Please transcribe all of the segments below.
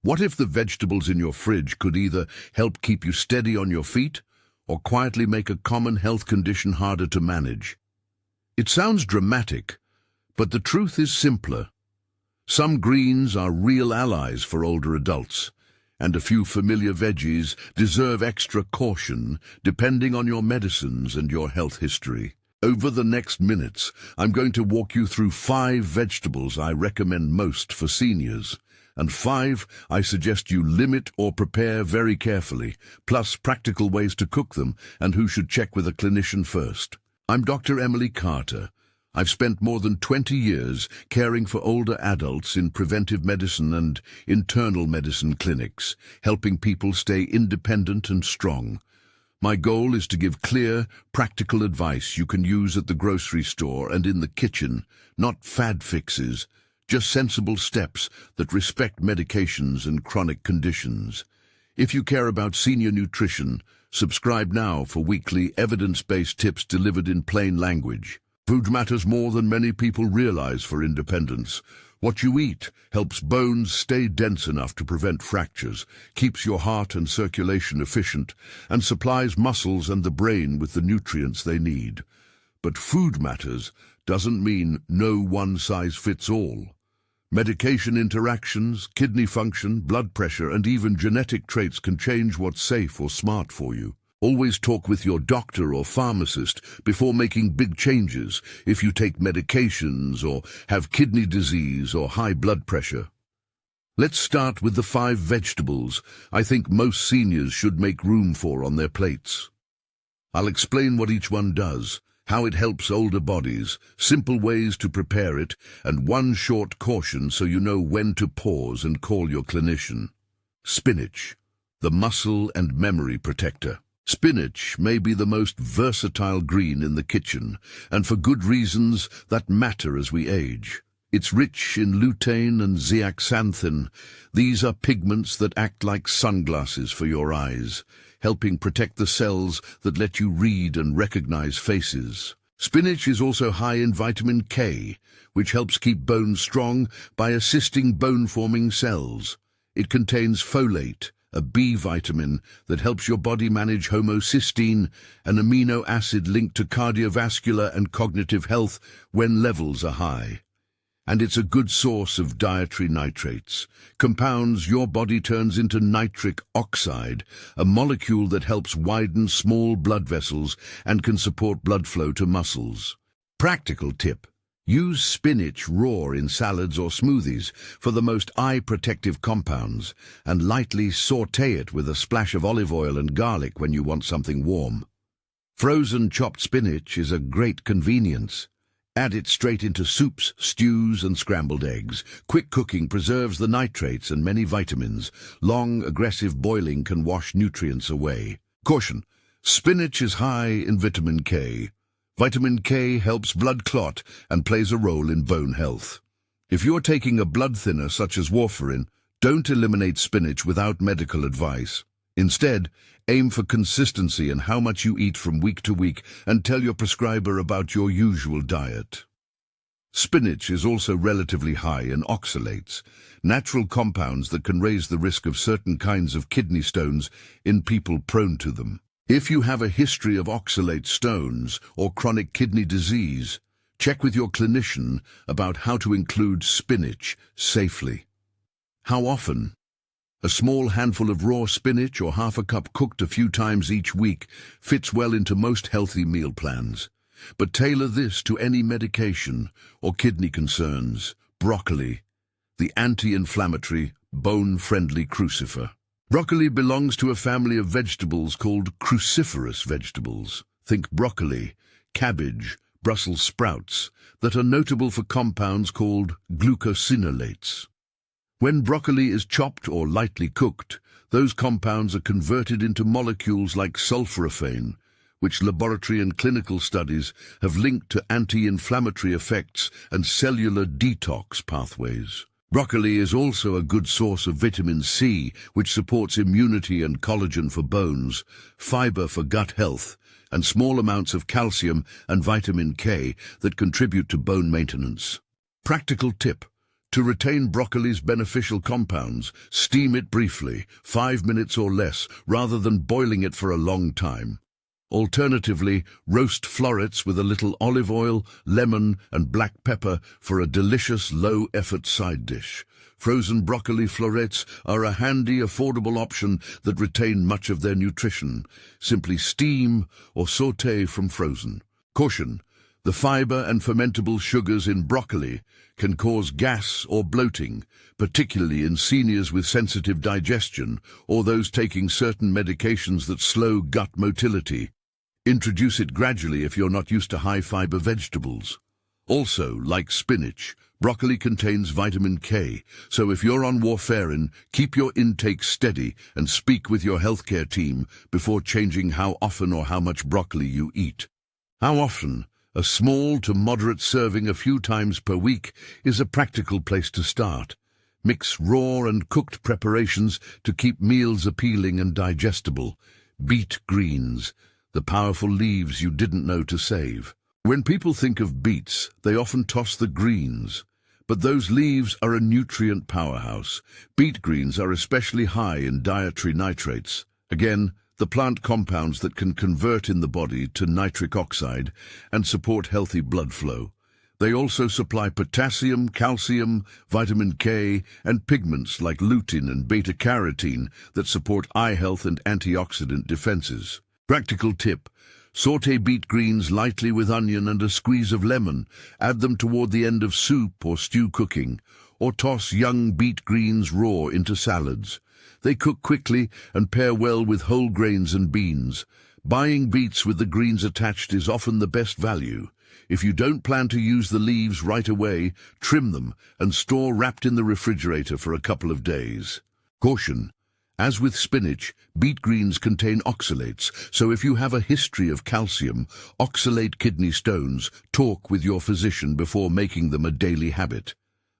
What if the vegetables in your fridge could either help keep you steady on your feet or quietly make a common health condition harder to manage? It sounds dramatic, but the truth is simpler. Some greens are real allies for older adults, and a few familiar veggies deserve extra caution depending on your medicines and your health history. Over the next minutes, I'm going to walk you through 5 vegetables I recommend most for seniors, and 5 I suggest you limit or prepare very carefully, plus practical ways to cook them and who should check with a clinician first. I'm Dr. Emily Carter. I've spent more than 20 years caring for older adults in preventive medicine and internal medicine clinics, helping people stay independent and strong. My goal is to give clear, practical advice you can use at the grocery store and in the kitchen, not fad fixes, just sensible steps that respect medications and chronic conditions. If you care about senior nutrition, subscribe now for weekly evidence-based tips delivered in plain language. Food matters more than many people realize for independence. What you eat helps bones stay dense enough to prevent fractures, keeps your heart and circulation efficient, and supplies muscles and the brain with the nutrients they need. But food matters doesn't mean no one-size-fits-all. Medication interactions, kidney function, blood pressure, and even genetic traits can change what's safe or smart for you. Always talk with your doctor or pharmacist before making big changes if you take medications or have kidney disease or high blood pressure. Let's start with the 5 vegetables I think most seniors should make room for on their plates. I'll explain what each one does, how it helps older bodies, simple ways to prepare it, and one short caution so you know when to pause and call your clinician. Spinach, the muscle and memory protector. Spinach may be the most versatile green in the kitchen, and for good reasons that matter as we age. It's rich in lutein and zeaxanthin. These are pigments that act like sunglasses for your eyes, helping protect the cells that let you read and recognize faces. Spinach is also high in vitamin K, which helps keep bones strong by assisting bone-forming cells. It contains folate, a B vitamin that helps your body manage homocysteine, an amino acid linked to cardiovascular and cognitive health when levels are high. And it's a good source of dietary nitrates, compounds your body turns into nitric oxide, a molecule that helps widen small blood vessels and can support blood flow to muscles. Practical tip: use spinach raw in salads or smoothies for the most eye-protective compounds, and lightly sauté it with a splash of olive oil and garlic when you want something warm. Frozen chopped spinach is a great convenience. Add it straight into soups, stews, and scrambled eggs. Quick cooking preserves the nitrates and many vitamins. Long, aggressive boiling can wash nutrients away. Caution: spinach is high in vitamin K. Vitamin K helps blood clot and plays a role in bone health. If you're taking a blood thinner such as warfarin, don't eliminate spinach without medical advice. Instead, aim for consistency in how much you eat from week to week and tell your prescriber about your usual diet. Spinach is also relatively high in oxalates, natural compounds that can raise the risk of certain kinds of kidney stones in people prone to them. If you have a history of oxalate stones or chronic kidney disease, check with your clinician about how to include spinach safely. How often? A small handful of raw spinach or half a cup cooked a few times each week fits well into most healthy meal plans. But tailor this to any medication or kidney concerns. Broccoli, the anti-inflammatory, bone-friendly crucifer. Broccoli belongs to a family of vegetables called cruciferous vegetables. Think broccoli, cabbage, Brussels sprouts, that are notable for compounds called glucosinolates. When broccoli is chopped or lightly cooked, those compounds are converted into molecules like sulforaphane, which laboratory and clinical studies have linked to anti-inflammatory effects and cellular detox pathways. Broccoli is also a good source of vitamin C, which supports immunity and collagen for bones, fiber for gut health, and small amounts of calcium and vitamin K that contribute to bone maintenance. Practical tip: To retain broccoli's beneficial compounds, steam it briefly, 5 minutes or less, rather than boiling it for a long time. Alternatively, roast florets with a little olive oil, lemon, and black pepper for a delicious low-effort side dish. Frozen broccoli florets are a handy, affordable option that retain much of their nutrition. Simply steam or sauté from frozen. Caution: the fiber and fermentable sugars in broccoli can cause gas or bloating, particularly in seniors with sensitive digestion or those taking certain medications that slow gut motility. Introduce it gradually if you're not used to high-fiber vegetables. Also, like spinach, broccoli contains vitamin K, so if you're on warfarin, keep your intake steady and speak with your healthcare team before changing how often or how much broccoli you eat. How often? A small to moderate serving a few times per week is a practical place to start. Mix raw and cooked preparations to keep meals appealing and digestible. Beet greens, the powerful leaves you didn't know to save. When people think of beets, they often toss the greens. But those leaves are a nutrient powerhouse. Beet greens are especially high in dietary nitrates. Again, the plant compounds that can convert in the body to nitric oxide and support healthy blood flow. They also supply potassium, calcium, vitamin K, and pigments like lutein and beta-carotene that support eye health and antioxidant defenses. Practical tip: sauté beet greens lightly with onion and a squeeze of lemon. Add them toward the end of soup or stew cooking, or toss young beet greens raw into salads. They cook quickly and pair well with whole grains and beans. Buying beets with the greens attached is often the best value. If you don't plan to use the leaves right away, trim them and store wrapped in the refrigerator for a couple of days. Caution: as with spinach, beet greens contain oxalates, so if you have a history of calcium, oxalate kidney stones, talk with your physician before making them a daily habit.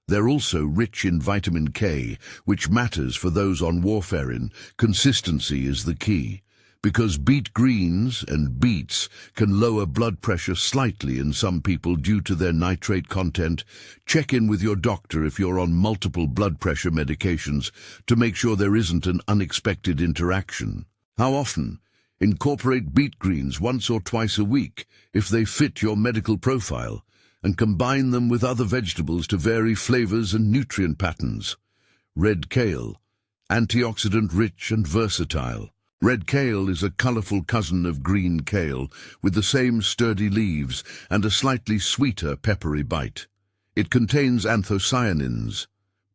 They're also rich in vitamin K, which matters for those on warfarin. Consistency is the key. Because beet greens and beets can lower blood pressure slightly in some people due to their nitrate content, check in with your doctor if you're on multiple blood pressure medications to make sure there isn't an unexpected interaction. How often? Incorporate beet greens once or twice a week if they fit your medical profile, and combine them with other vegetables to vary flavors and nutrient patterns. Red kale, antioxidant-rich and versatile. Red kale is a colorful cousin of green kale, with the same sturdy leaves and a slightly sweeter, peppery bite. It contains anthocyanins,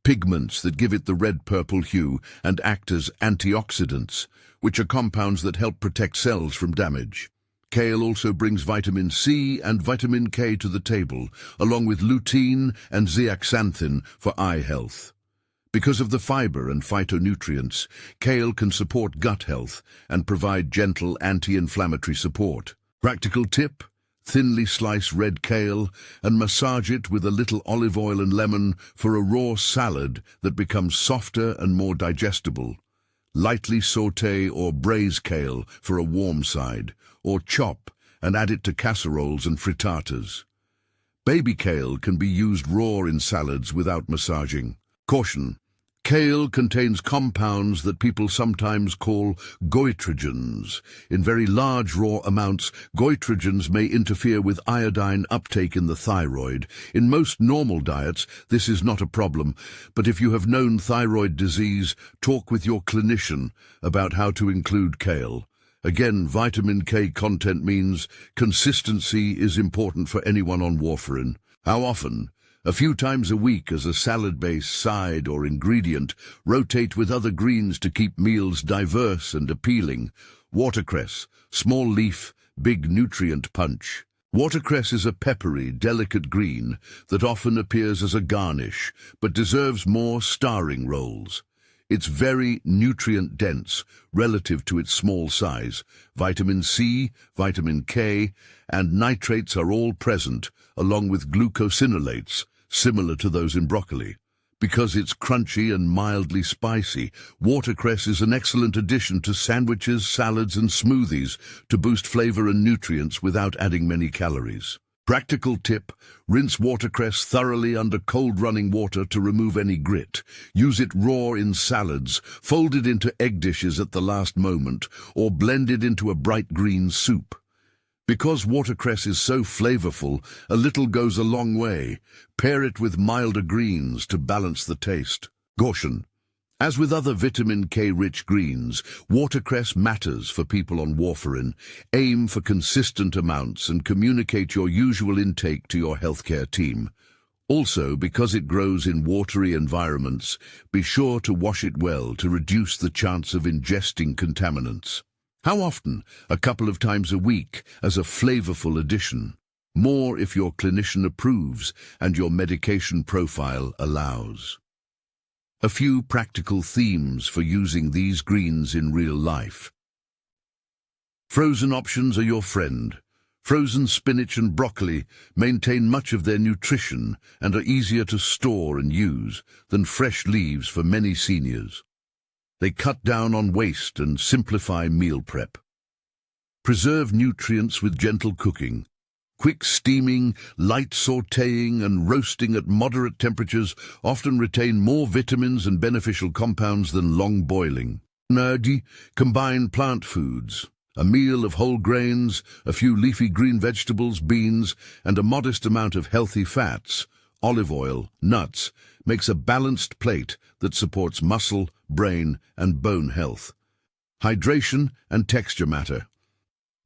pigments that give it the red-purple hue and act as antioxidants, which are compounds that help protect cells from damage. Kale also brings vitamin C and vitamin K to the table, along with lutein and zeaxanthin for eye health. Because of the fiber and phytonutrients, kale can support gut health and provide gentle anti-inflammatory support. Practical tip: thinly slice red kale and massage it with a little olive oil and lemon for a raw salad that becomes softer and more digestible. Lightly sauté or braise kale for a warm side, or chop and add it to casseroles and frittatas. Baby kale can be used raw in salads without massaging. Caution: kale contains compounds that people sometimes call goitrogens. In very large raw amounts, goitrogens may interfere with iodine uptake in the thyroid. In most normal diets, this is not a problem, but if you have known thyroid disease, talk with your clinician about how to include kale. Again, vitamin K content means consistency is important for anyone on warfarin. How often? A few times a week as a salad-based side or ingredient. Rotate with other greens to keep meals diverse and appealing. Watercress, small leaf, big nutrient punch. Watercress is a peppery, delicate green that often appears as a garnish, but deserves more starring roles. It's very nutrient-dense relative to its small size. Vitamin C, vitamin K, and nitrates are all present, along with glucosinolates, similar to those in broccoli. Because it's crunchy and mildly spicy, watercress is an excellent addition to sandwiches, salads, and smoothies to boost flavor and nutrients without adding many calories. Practical tip: rinse watercress thoroughly under cold running water to remove any grit. Use it raw in salads, fold it into egg dishes at the last moment, or blend it into a bright green soup. Because watercress is so flavorful, a little goes a long way. Pair it with milder greens to balance the taste. Caution: as with other vitamin K-rich greens, watercress matters for people on warfarin. Aim for consistent amounts and communicate your usual intake to your healthcare team. Also, because it grows in watery environments, be sure to wash it well to reduce the chance of ingesting contaminants. How often? A couple of times a week as a flavorful addition. More if your clinician approves and your medication profile allows. A few practical themes for using these greens in real life. Frozen options are your friend. Frozen spinach and broccoli maintain much of their nutrition and are easier to store and use than fresh leaves for many seniors. They cut down on waste and simplify meal prep. Preserve nutrients with gentle cooking. Quick steaming, light sautéing and roasting at moderate temperatures often retain more vitamins and beneficial compounds than long boiling. Nerdy, combine plant foods. A meal of whole grains, a few leafy green vegetables, beans, and a modest amount of healthy fats, olive oil, nuts, makes a balanced plate that supports muscle, brain, and bone health. Hydration and texture matter.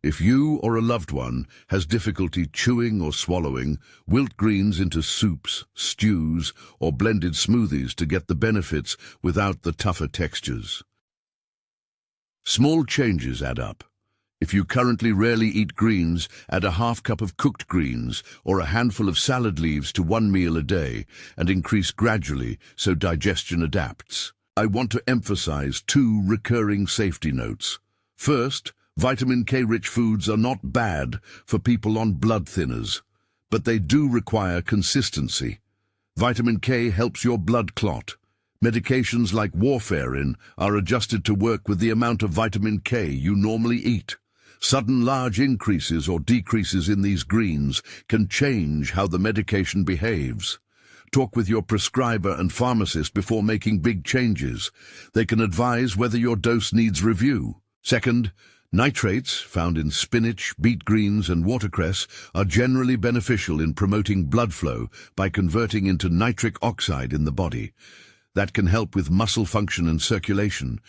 If you or a loved one has difficulty chewing or swallowing, wilt greens into soups, stews, or blended smoothies to get the benefits without the tougher textures. Small changes add up. If you currently rarely eat greens, add a half cup of cooked greens or a handful of salad leaves to one meal a day and increase gradually so digestion adapts. I want to emphasize two recurring safety notes. First, vitamin K-rich foods are not bad for people on blood thinners, but they do require consistency. Vitamin K helps your blood clot. Medications like warfarin are adjusted to work with the amount of vitamin K you normally eat. Sudden large increases or decreases in these greens can change how the medication behaves. Talk with your prescriber and pharmacist before making big changes. They can advise whether your dose needs review. Second, nitrates, found in spinach, beet greens, and watercress, are generally beneficial in promoting blood flow by converting into nitric oxide in the body. That can help with muscle function and circulation.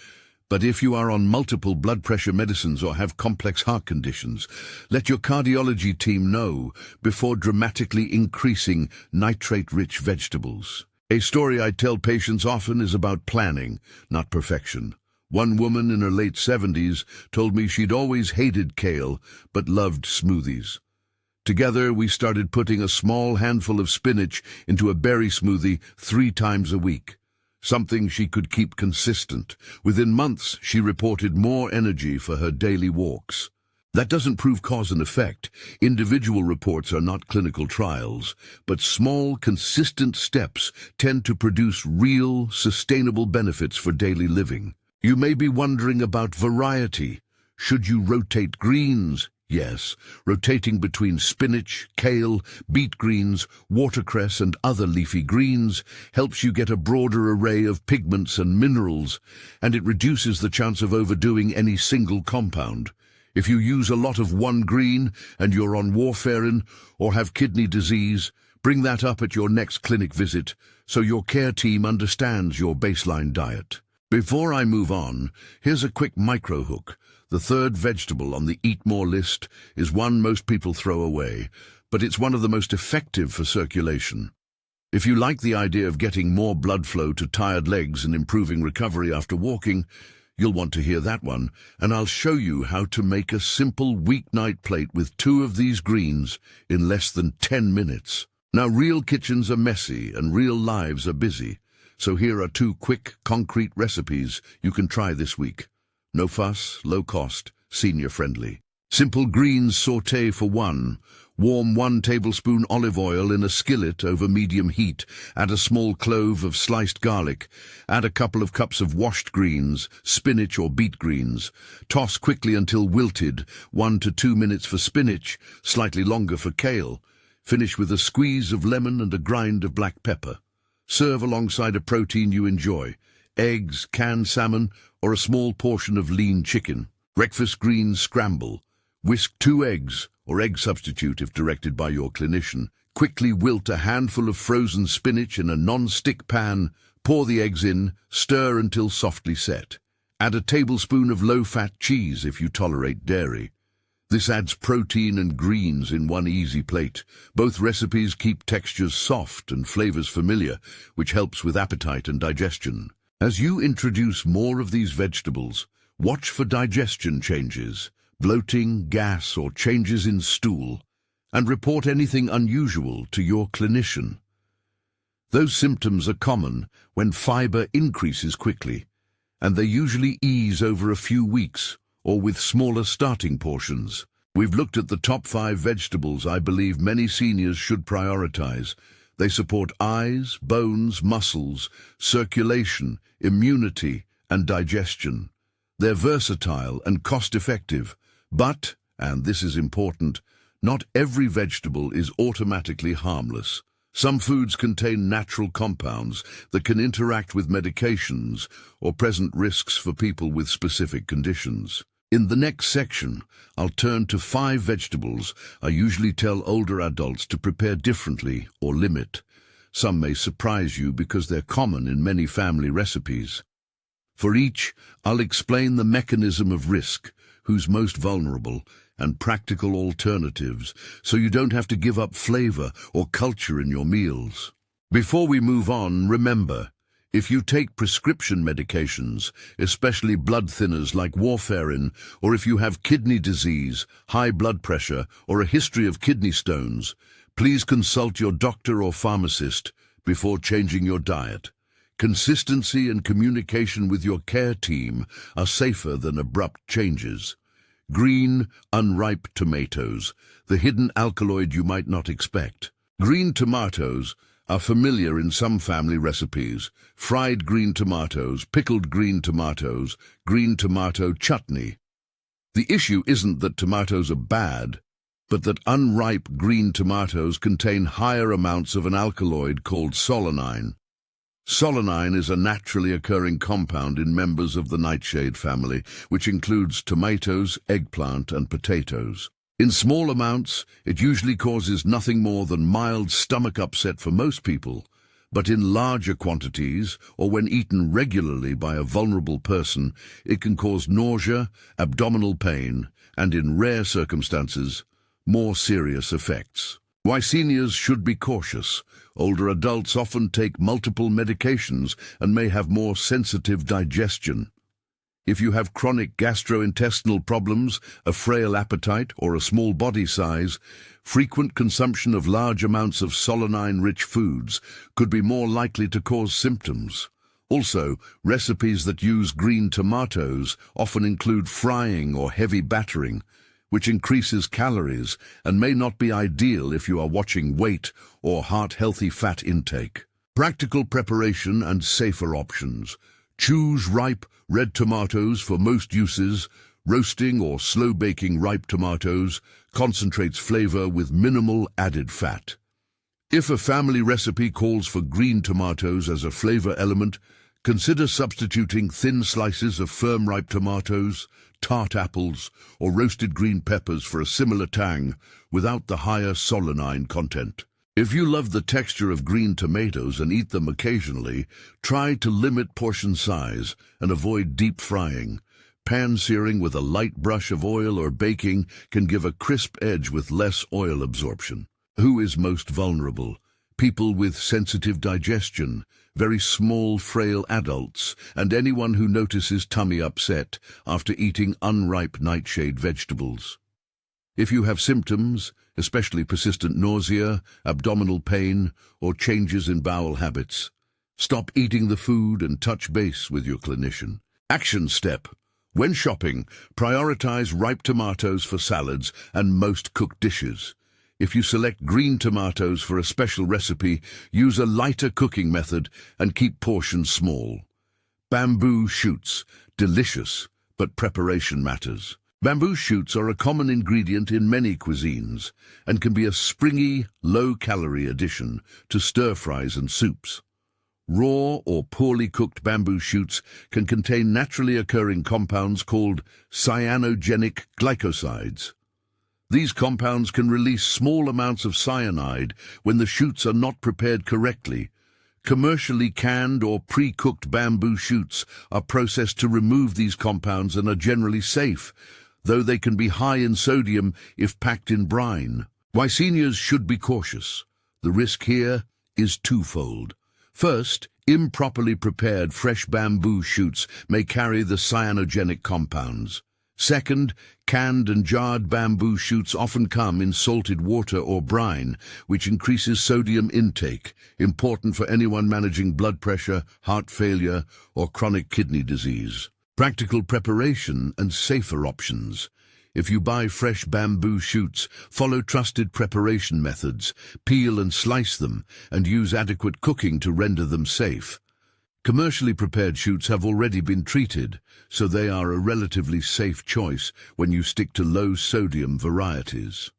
But if you are on multiple blood pressure medicines or have complex heart conditions, let your cardiology team know before dramatically increasing nitrate-rich vegetables. A story I tell patients often is about planning, not perfection. One woman in her late 70s told me she'd always hated kale, but loved smoothies. Together, we started putting a small handful of spinach into a berry smoothie 3 times a week. Something she could keep consistent. Within months, she reported more energy for her daily walks. That doesn't prove cause and effect. Individual reports are not clinical trials, but small, consistent steps tend to produce real, sustainable benefits for daily living. You may be wondering about variety. Should you rotate greens? Yes, rotating between spinach, kale, beet greens, watercress and other leafy greens helps you get a broader array of pigments and minerals, and it reduces the chance of overdoing any single compound. If you use a lot of one green and you're on warfarin or have kidney disease, bring that up at your next clinic visit so your care team understands your baseline diet. Before I move on, here's a quick micro hook. The third vegetable on the Eat More list is one most people throw away, but it's one of the most effective for circulation. If you like the idea of getting more blood flow to tired legs and improving recovery after walking, you'll want to hear that one, and I'll show you how to make a simple weeknight plate with 2 of these greens in less than 10 minutes. Now, real kitchens are messy and real lives are busy, so here are 2 quick, concrete recipes you can try this week. No fuss, low cost, senior friendly. Simple greens sauté for 1. Warm 1 tablespoon olive oil in a skillet over medium heat. Add a small clove of sliced garlic. Add a couple of cups of washed greens, spinach or beet greens. Toss quickly until wilted, 1 to 2 minutes for spinach, slightly longer for kale. Finish with a squeeze of lemon and a grind of black pepper. Serve alongside a protein you enjoy: eggs, canned salmon, or a small portion of lean chicken. Breakfast greens scramble. Whisk 2 eggs, or egg substitute if directed by your clinician. Quickly wilt a handful of frozen spinach in a non-stick pan. Pour the eggs in, stir until softly set. Add a tablespoon of low-fat cheese if you tolerate dairy. This adds protein and greens in one easy plate. Both recipes keep textures soft and flavors familiar, which helps with appetite and digestion. As you introduce more of these vegetables, watch for digestion changes, bloating, gas, or changes in stool, and report anything unusual to your clinician. Those symptoms are common when fiber increases quickly, and they usually ease over a few weeks or with smaller starting portions. We've looked at the top 5 vegetables I believe many seniors should prioritize. They support eyes, bones, muscles, circulation, immunity, and digestion. They're versatile and cost-effective, but, and this is important, not every vegetable is automatically harmless. Some foods contain natural compounds that can interact with medications or present risks for people with specific conditions. In the next section, I'll turn to 5 vegetables I usually tell older adults to prepare differently or limit. Some may surprise you because they're common in many family recipes. For each, I'll explain the mechanism of risk, who's most vulnerable, and practical alternatives, so you don't have to give up flavor or culture in your meals. Before we move on, remember, if you take prescription medications, especially blood thinners like warfarin, or if you have kidney disease, high blood pressure, or a history of kidney stones, please consult your doctor or pharmacist before changing your diet. Consistency and communication with your care team are safer than abrupt changes. Green, unripe tomatoes, the hidden alkaloid you might not expect. Green tomatoes are familiar in some family recipes: fried green tomatoes, pickled green tomatoes, green tomato chutney. The issue isn't that tomatoes are bad, but that unripe green tomatoes contain higher amounts of an alkaloid called solanine. Solanine is a naturally occurring compound in members of the nightshade family, which includes tomatoes, eggplant, and potatoes. In small amounts, it usually causes nothing more than mild stomach upset for most people, but in larger quantities, or when eaten regularly by a vulnerable person, it can cause nausea, abdominal pain, and in rare circumstances, more serious effects. Why seniors should be cautious. Older adults often take multiple medications and may have more sensitive digestion. If you have chronic gastrointestinal problems, a frail appetite, or a small body size, frequent consumption of large amounts of solanine-rich foods could be more likely to cause symptoms. Also, recipes that use green tomatoes often include frying or heavy battering, which increases calories and may not be ideal if you are watching weight or heart-healthy fat intake. Practical preparation and safer options. Choose ripe, red tomatoes for most uses. Roasting or slow-baking ripe tomatoes concentrates flavor with minimal added fat. If a family recipe calls for green tomatoes as a flavor element, consider substituting thin slices of firm ripe tomatoes, tart apples, or roasted green peppers for a similar tang without the higher solanine content. If you love the texture of green tomatoes and eat them occasionally, try to limit portion size and avoid deep frying. Pan searing with a light brush of oil or baking can give a crisp edge with less oil absorption. Who is most vulnerable? People with sensitive digestion, very small, frail adults, and anyone who notices tummy upset after eating unripe nightshade vegetables. If you have symptoms, especially persistent nausea, abdominal pain, or changes in bowel habits, stop eating the food and touch base with your clinician. Action step. When shopping, prioritize ripe tomatoes for salads and most cooked dishes. If you select green tomatoes for a special recipe, use a lighter cooking method and keep portions small. Bamboo shoots, delicious, but preparation matters. Bamboo shoots are a common ingredient in many cuisines and can be a springy, low-calorie addition to stir-fries and soups. Raw or poorly cooked bamboo shoots can contain naturally occurring compounds called cyanogenic glycosides. These compounds can release small amounts of cyanide when the shoots are not prepared correctly. Commercially canned or pre-cooked bamboo shoots are processed to remove these compounds and are generally safe, though they can be high in sodium if packed in brine. Why seniors should be cautious. The risk here is twofold. First, improperly prepared fresh bamboo shoots may carry the cyanogenic compounds. Second, canned and jarred bamboo shoots often come in salted water or brine, which increases sodium intake, important for anyone managing blood pressure, heart failure, or chronic kidney disease. Practical preparation and safer options. If you buy fresh bamboo shoots, follow trusted preparation methods, peel and slice them, and use adequate cooking to render them safe. Commercially prepared shoots have already been treated, so they are a relatively safe choice when you stick to low-sodium varieties.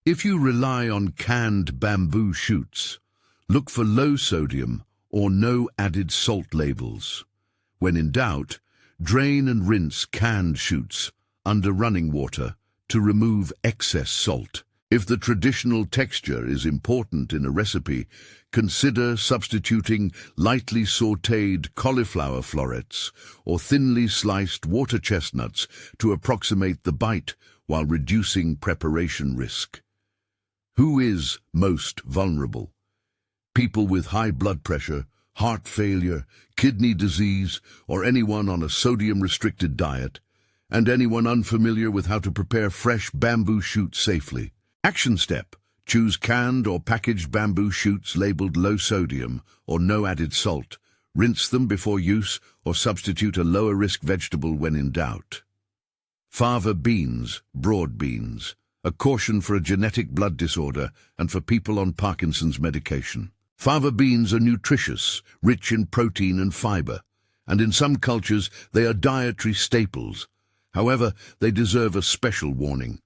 If you rely on canned bamboo shoots, look for low-sodium or no added salt labels. When in doubt, drain and rinse canned shoots under running water to remove excess salt. If the traditional texture is important in a recipe, consider substituting lightly sautéed cauliflower florets or thinly sliced water chestnuts to approximate the bite while reducing preparation risk. Who is most vulnerable? People with high blood pressure, heart failure, kidney disease, or anyone on a sodium-restricted diet, and anyone unfamiliar with how to prepare fresh bamboo shoots safely. Action step: choose canned or packaged bamboo shoots labeled low sodium or no added salt. Rinse them before use or substitute a lower-risk vegetable when in doubt. Fava beans, broad beans, a caution for a genetic blood disorder and for people on Parkinson's medication. Fava beans are nutritious, rich in protein and fiber, and in some cultures they are dietary staples. However, they deserve a special warning.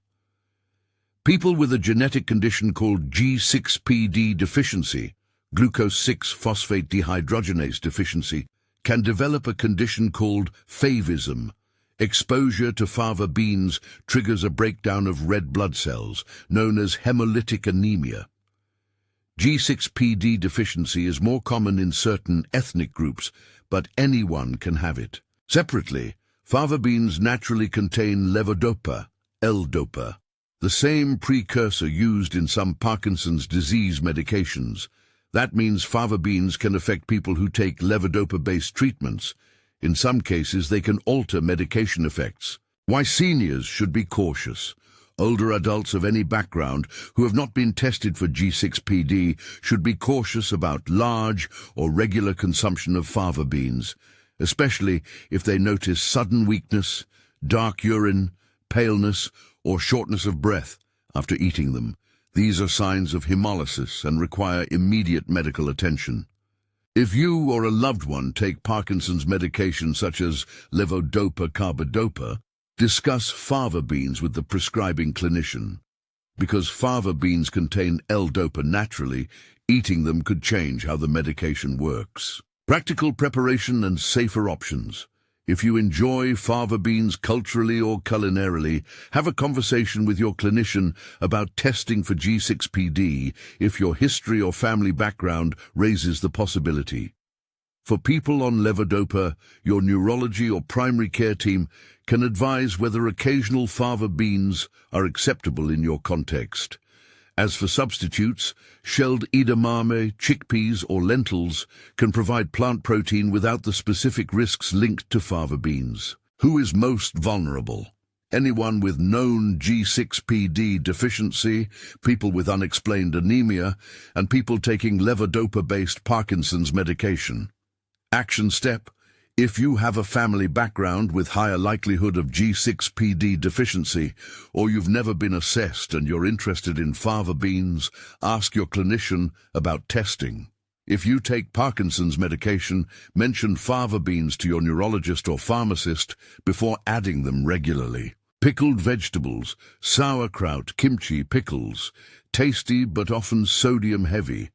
People with a genetic condition called G6PD deficiency, glucose 6-phosphate dehydrogenase deficiency, can develop a condition called favism. Exposure to fava beans triggers a breakdown of red blood cells, known as hemolytic anemia. G6PD deficiency is more common in certain ethnic groups, but anyone can have it. Separately, fava beans naturally contain levodopa, L-dopa, the same precursor used in some Parkinson's disease medications. That means fava beans can affect people who take levodopa-based treatments. In some cases, they can alter medication effects. Why seniors should be cautious. Older adults of any background who have not been tested for G6PD should be cautious about large or regular consumption of fava beans, especially if they notice sudden weakness, dark urine, paleness, or shortness of breath after eating them. These are signs of hemolysis and require immediate medical attention. If you or a loved one take Parkinson's medication such as levodopa-carbidopa, discuss fava beans with the prescribing clinician. Because fava beans contain L-dopa naturally, eating them could change how the medication works. Practical preparation and safer options. If you enjoy fava beans culturally or culinarily, have a conversation with your clinician about testing for G6PD if your history or family background raises the possibility. For people on levodopa, your neurology or primary care team can advise whether occasional fava beans are acceptable in your context. As for substitutes, shelled edamame, chickpeas or lentils can provide plant protein without the specific risks linked to fava beans. Who is most vulnerable? Anyone with known G6PD deficiency, people with unexplained anemia, and people taking levodopa-based Parkinson's medication. Action step: if you have a family background with higher likelihood of G6PD deficiency, or you've never been assessed and you're interested in fava beans, ask your clinician about testing. If you take Parkinson's medication, mention fava beans to your neurologist or pharmacist before adding them regularly. Pickled vegetables, sauerkraut, kimchi, pickles, tasty but often sodium heavy.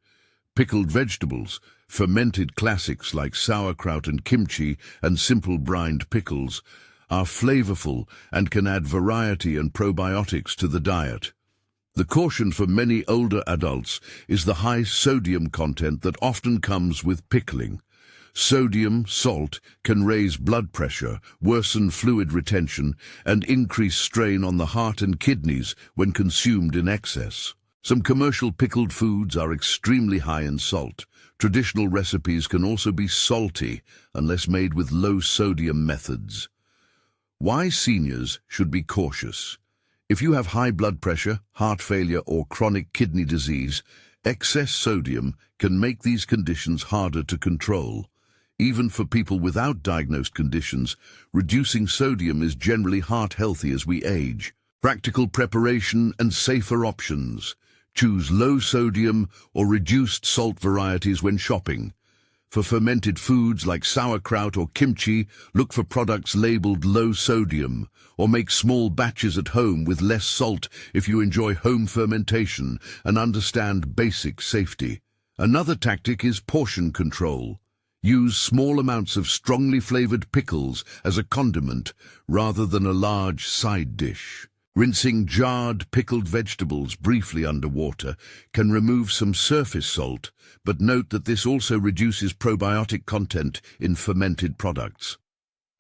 Pickled vegetables, fermented classics like sauerkraut and kimchi and simple brined pickles, are flavorful and can add variety and probiotics to the diet. The caution for many older adults is the high sodium content that often comes with pickling. Sodium, salt, can raise blood pressure, worsen fluid retention, and increase strain on the heart and kidneys when consumed in excess. Some commercial pickled foods are extremely high in salt. Traditional recipes can also be salty unless made with low-sodium methods. Why seniors should be cautious. If you have high blood pressure, heart failure, or chronic kidney disease, excess sodium can make these conditions harder to control. Even for people without diagnosed conditions, reducing sodium is generally heart-healthy as we age. Practical preparation and safer options. Choose low-sodium or reduced salt varieties when shopping. For fermented foods like sauerkraut or kimchi, look for products labeled low sodium, or make small batches at home with less salt if you enjoy home fermentation and understand basic safety. Another tactic is portion control. Use small amounts of strongly flavored pickles as a condiment rather than a large side dish. Rinsing jarred pickled vegetables briefly under water can remove some surface salt, but note that this also reduces probiotic content in fermented products.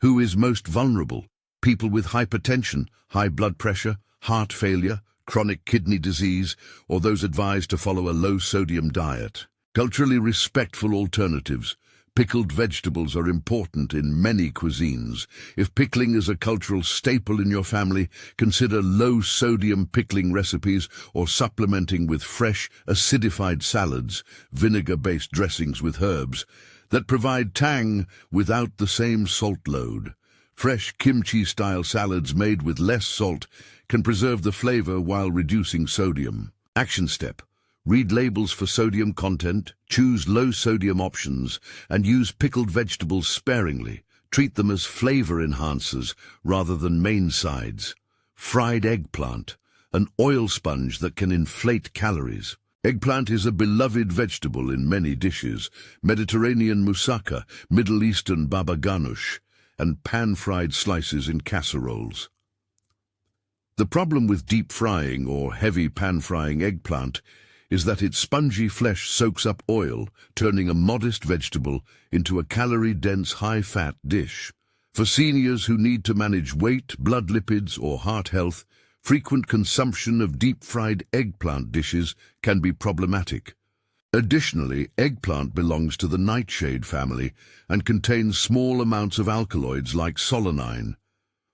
Who is most vulnerable? People with hypertension, high blood pressure, heart failure, chronic kidney disease, or those advised to follow a low-sodium diet. Culturally respectful alternatives. Pickled vegetables are important in many cuisines. If pickling is a cultural staple in your family, consider low-sodium pickling recipes or supplementing with fresh, acidified salads, vinegar-based dressings with herbs, that provide tang without the same salt load. Fresh kimchi-style salads made with less salt can preserve the flavor while reducing sodium. Action step. Read labels for sodium content, choose low-sodium options, and use pickled vegetables sparingly. Treat them as flavor enhancers rather than main sides. Fried eggplant, an oil sponge that can inflate calories. Eggplant is a beloved vegetable in many dishes: Mediterranean moussaka, Middle Eastern baba ganoush, and pan-fried slices in casseroles. The problem with deep frying or heavy pan-frying eggplant is that its spongy flesh soaks up oil, turning a modest vegetable into a calorie-dense, high-fat dish. For seniors who need to manage weight, blood lipids, or heart health, frequent consumption of deep-fried eggplant dishes can be problematic. Additionally, eggplant belongs to the nightshade family and contains small amounts of alkaloids like solanine.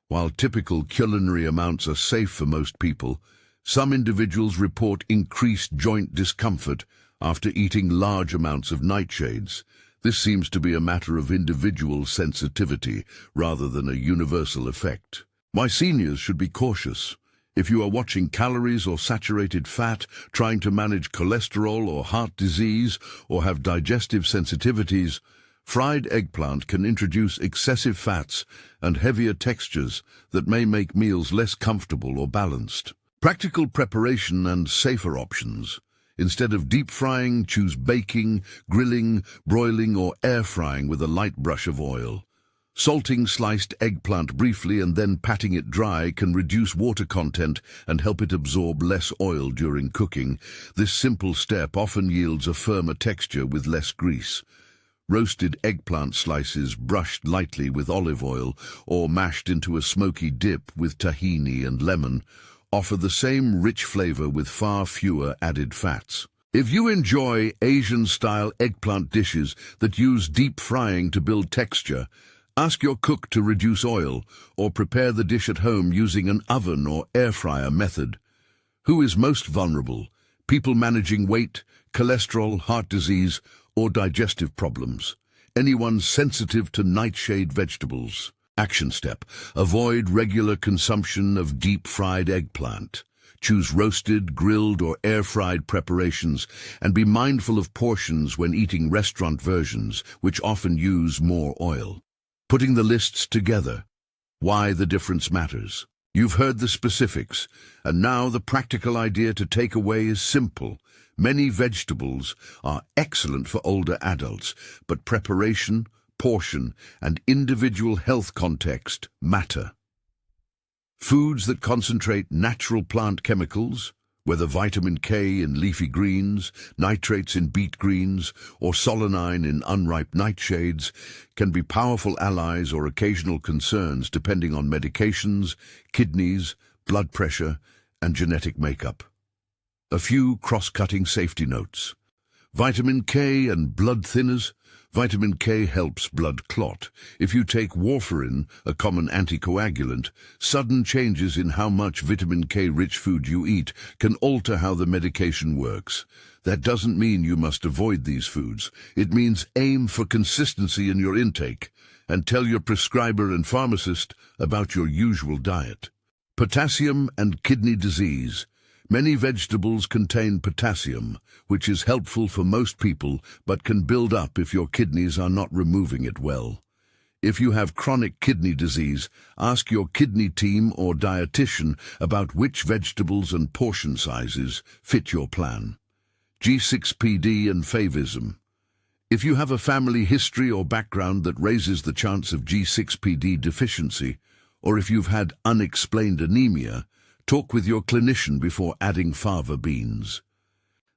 While typical culinary amounts are safe for most people, some individuals report increased joint discomfort after eating large amounts of nightshades. This seems to be a matter of individual sensitivity rather than a universal effect. Why seniors should be cautious. If you are watching calories or saturated fat, trying to manage cholesterol or heart disease, or have digestive sensitivities, fried eggplant can introduce excessive fats and heavier textures that may make meals less comfortable or balanced. Practical preparation and safer options. Instead of deep frying, choose baking, grilling, broiling, or air frying with a light brush of oil. Salting sliced eggplant briefly and then patting it dry can reduce water content and help it absorb less oil during cooking. This simple step often yields a firmer texture with less grease. Roasted eggplant slices brushed lightly with olive oil or mashed into a smoky dip with tahini and lemon offer the same rich flavor with far fewer added fats. If you enjoy Asian-style eggplant dishes that use deep frying to build texture, ask your cook to reduce oil or prepare the dish at home using an oven or air fryer method. Who is most vulnerable? People managing weight, cholesterol, heart disease, or digestive problems. Anyone sensitive to nightshade vegetables. Action step. Avoid regular consumption of deep-fried eggplant. Choose roasted, grilled, or air-fried preparations, and be mindful of portions when eating restaurant versions, which often use more oil. Putting the lists together. Why the difference matters. You've heard the specifics, and now the practical idea to take away is simple. Many vegetables are excellent for older adults, but preparation, portion, and individual health context matter. Foods that concentrate natural plant chemicals, whether vitamin K in leafy greens, nitrates in beet greens, or solanine in unripe nightshades, can be powerful allies or occasional concerns depending on medications, kidneys, blood pressure, and genetic makeup. A few cross-cutting safety notes. Vitamin K and blood thinners. Vitamin K helps blood clot. If you take warfarin, a common anticoagulant, sudden changes in how much vitamin K-rich food you eat can alter how the medication works. That doesn't mean you must avoid these foods. It means aim for consistency in your intake and tell your prescriber and pharmacist about your usual diet. Potassium and kidney disease. Many vegetables contain potassium, which is helpful for most people but can build up if your kidneys are not removing it well. If you have chronic kidney disease, ask your kidney team or dietitian about which vegetables and portion sizes fit your plan. G6PD and favism. If you have a family history or background that raises the chance of G6PD deficiency, or if you've had unexplained anemia, talk with your clinician before adding fava beans.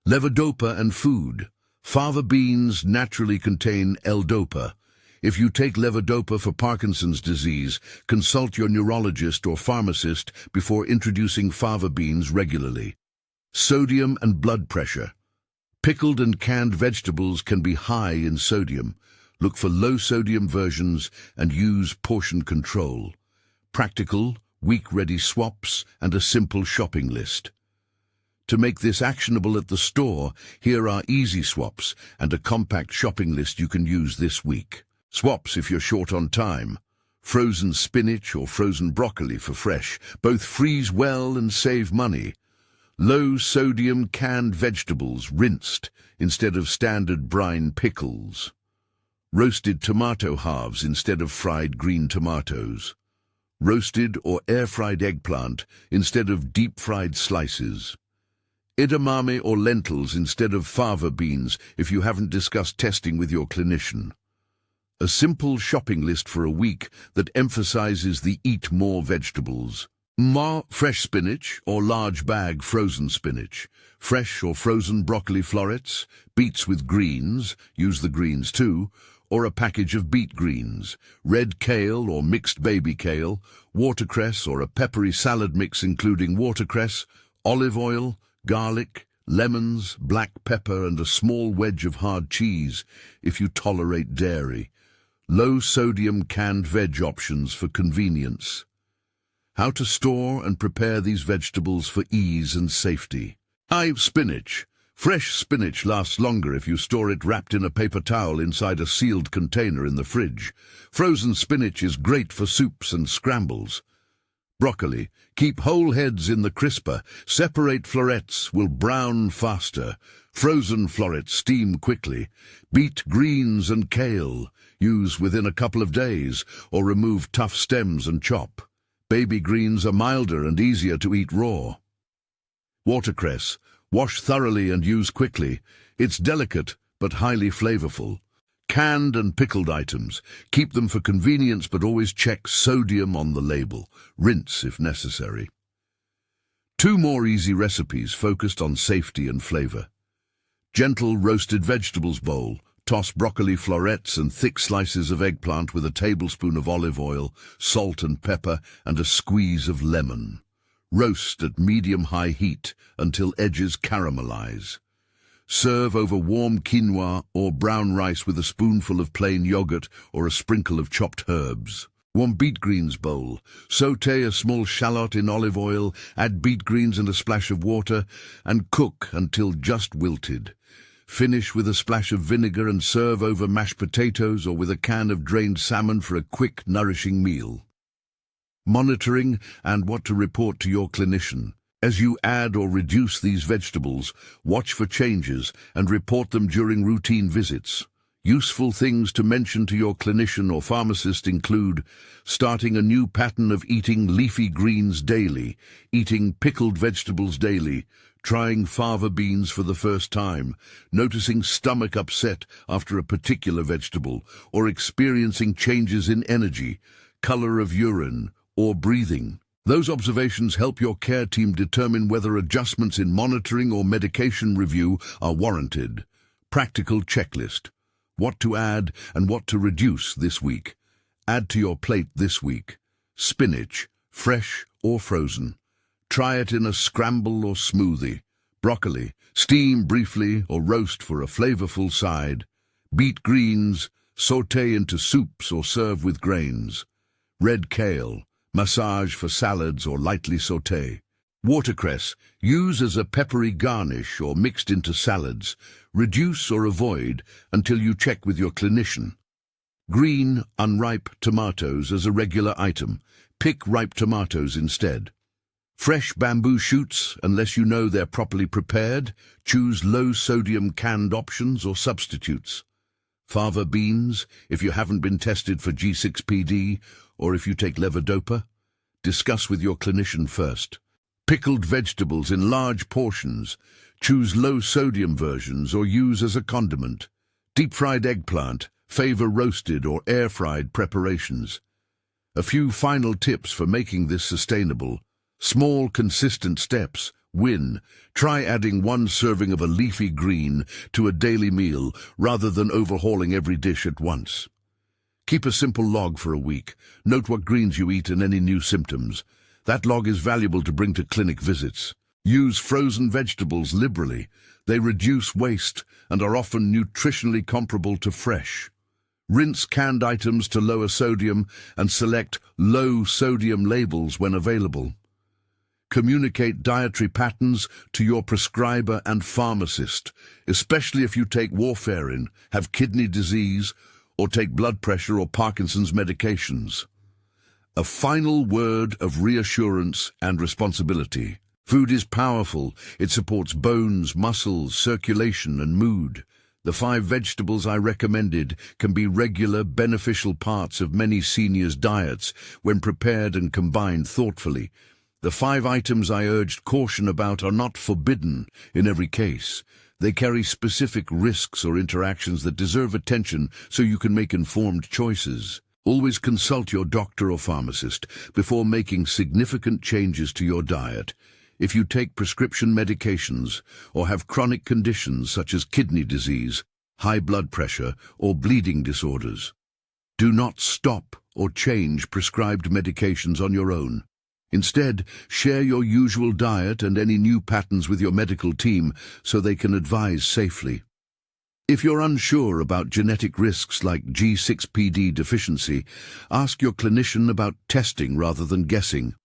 Levodopa and food. Fava beans naturally contain L-Dopa. If you take levodopa for Parkinson's disease, consult your neurologist or pharmacist before introducing fava beans regularly. Sodium and blood pressure. Pickled and canned vegetables can be high in sodium. Look for low-sodium versions and use portion control. Practical, week-ready swaps, and a simple shopping list. To make this actionable at the store, here are easy swaps and a compact shopping list you can use this week. Swaps if you're short on time. Frozen spinach or frozen broccoli for fresh. Both freeze well and save money. Low-sodium canned vegetables, rinsed, instead of standard brine pickles. Roasted tomato halves instead of fried green tomatoes. Roasted or air-fried eggplant instead of deep-fried slices. Edamame or lentils instead of fava beans if you haven't discussed testing with your clinician. A simple shopping list for a week that emphasizes the eat more vegetables. Fresh spinach or large bag frozen spinach. Fresh or frozen broccoli florets. Beets with greens, use the greens too, or a package of beet greens, red kale or mixed baby kale, watercress or a peppery salad mix including watercress, olive oil, garlic, lemons, black pepper and a small wedge of hard cheese if you tolerate dairy. Low-sodium canned veg options for convenience. How to store and prepare these vegetables for ease and safety. Spinach. Fresh spinach lasts longer if you store it wrapped in a paper towel inside a sealed container in the fridge. Frozen spinach is great for soups and scrambles. Broccoli. Keep whole heads in the crisper. Separate florets will brown faster. Frozen florets steam quickly. Beet greens and kale. Use within a couple of days or remove tough stems and chop. Baby greens are milder and easier to eat raw. Watercress. Wash thoroughly and use quickly. It's delicate but highly flavorful. Canned and pickled items. Keep them for convenience but always check sodium on the label. Rinse if necessary. 2 more easy recipes focused on safety and flavor. Gentle roasted vegetables bowl. Toss broccoli florets and thick slices of eggplant with a tablespoon of olive oil, salt and pepper, and a squeeze of lemon. Roast at medium-high heat until edges caramelize. Serve over warm quinoa or brown rice with a spoonful of plain yogurt or a sprinkle of chopped herbs. Warm beet greens bowl. Sauté a small shallot in olive oil, add beet greens and a splash of water, and cook until just wilted. Finish with a splash of vinegar and serve over mashed potatoes or with a can of drained salmon for a quick, nourishing meal. Monitoring and what to report to your clinician. As you add or reduce these vegetables, watch for changes and report them during routine visits. Useful things to mention to your clinician or pharmacist include starting a new pattern of eating leafy greens daily, eating pickled vegetables daily, trying fava beans for the first time, noticing stomach upset after a particular vegetable, or experiencing changes in energy, color of urine, or breathing. Those observations help your care team determine whether adjustments in monitoring or medication review are warranted. Practical checklist. What to add and what to reduce this week. Add to your plate this week. Spinach, fresh or frozen. Try it in a scramble or smoothie. Broccoli, steam briefly or roast for a flavorful side. Beet greens, sauté into soups or serve with grains. Red kale, massage for salads or lightly sauté. Watercress, use as a peppery garnish or mixed into salads. Reduce or avoid until you check with your clinician. Green, unripe tomatoes as a regular item. Pick ripe tomatoes instead. Fresh bamboo shoots, unless you know they're properly prepared. Choose low-sodium canned options or substitutes. Fava beans, if you haven't been tested for G6PD or if you take levodopa. Discuss with your clinician first. Pickled vegetables in large portions. Choose low-sodium versions or use as a condiment. Deep-fried eggplant, favor roasted or air-fried preparations. A few final tips for making this sustainable. Small, consistent steps. Win. Try adding one serving of a leafy green to a daily meal rather than overhauling every dish at once. Keep a simple log for a week. Note what greens you eat and any new symptoms. That log is valuable to bring to clinic visits. Use frozen vegetables liberally. They reduce waste and are often nutritionally comparable to fresh. Rinse canned items to lower sodium and select low-sodium labels when available. Communicate dietary patterns to your prescriber and pharmacist, especially if you take warfarin, have kidney disease, or take blood pressure or Parkinson's medications. A final word of reassurance and responsibility. Food is powerful. It supports bones, muscles, circulation, and mood. The 5 vegetables I recommended can be regular, beneficial parts of many seniors' diets when prepared and combined thoughtfully. The 5 items I urged caution about are not forbidden in every case. They carry specific risks or interactions that deserve attention so you can make informed choices. Always consult your doctor or pharmacist before making significant changes to your diet. If you take prescription medications or have chronic conditions such as kidney disease, high blood pressure, or bleeding disorders, do not stop or change prescribed medications on your own. Instead, share your usual diet and any new patterns with your medical team so they can advise safely. If you're unsure about genetic risks like G6PD deficiency, ask your clinician about testing rather than guessing.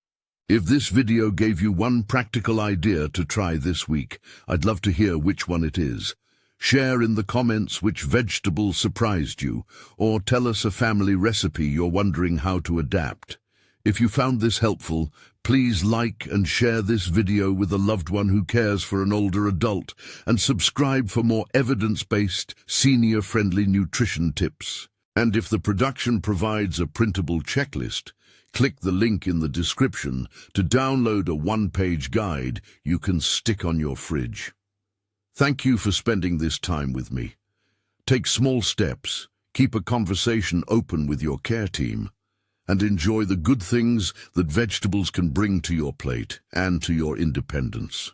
If this video gave you one practical idea to try this week, I'd love to hear which one it is. Share in the comments which vegetable surprised you, or tell us a family recipe you're wondering how to adapt. If you found this helpful, please like and share this video with a loved one who cares for an older adult, and subscribe for more evidence-based, senior-friendly nutrition tips. And if the production provides a printable checklist, click the link in the description to download a one-page guide you can stick on your fridge. Thank you for spending this time with me. Take small steps, keep a conversation open with your care team, and enjoy the good things that vegetables can bring to your plate and to your independence.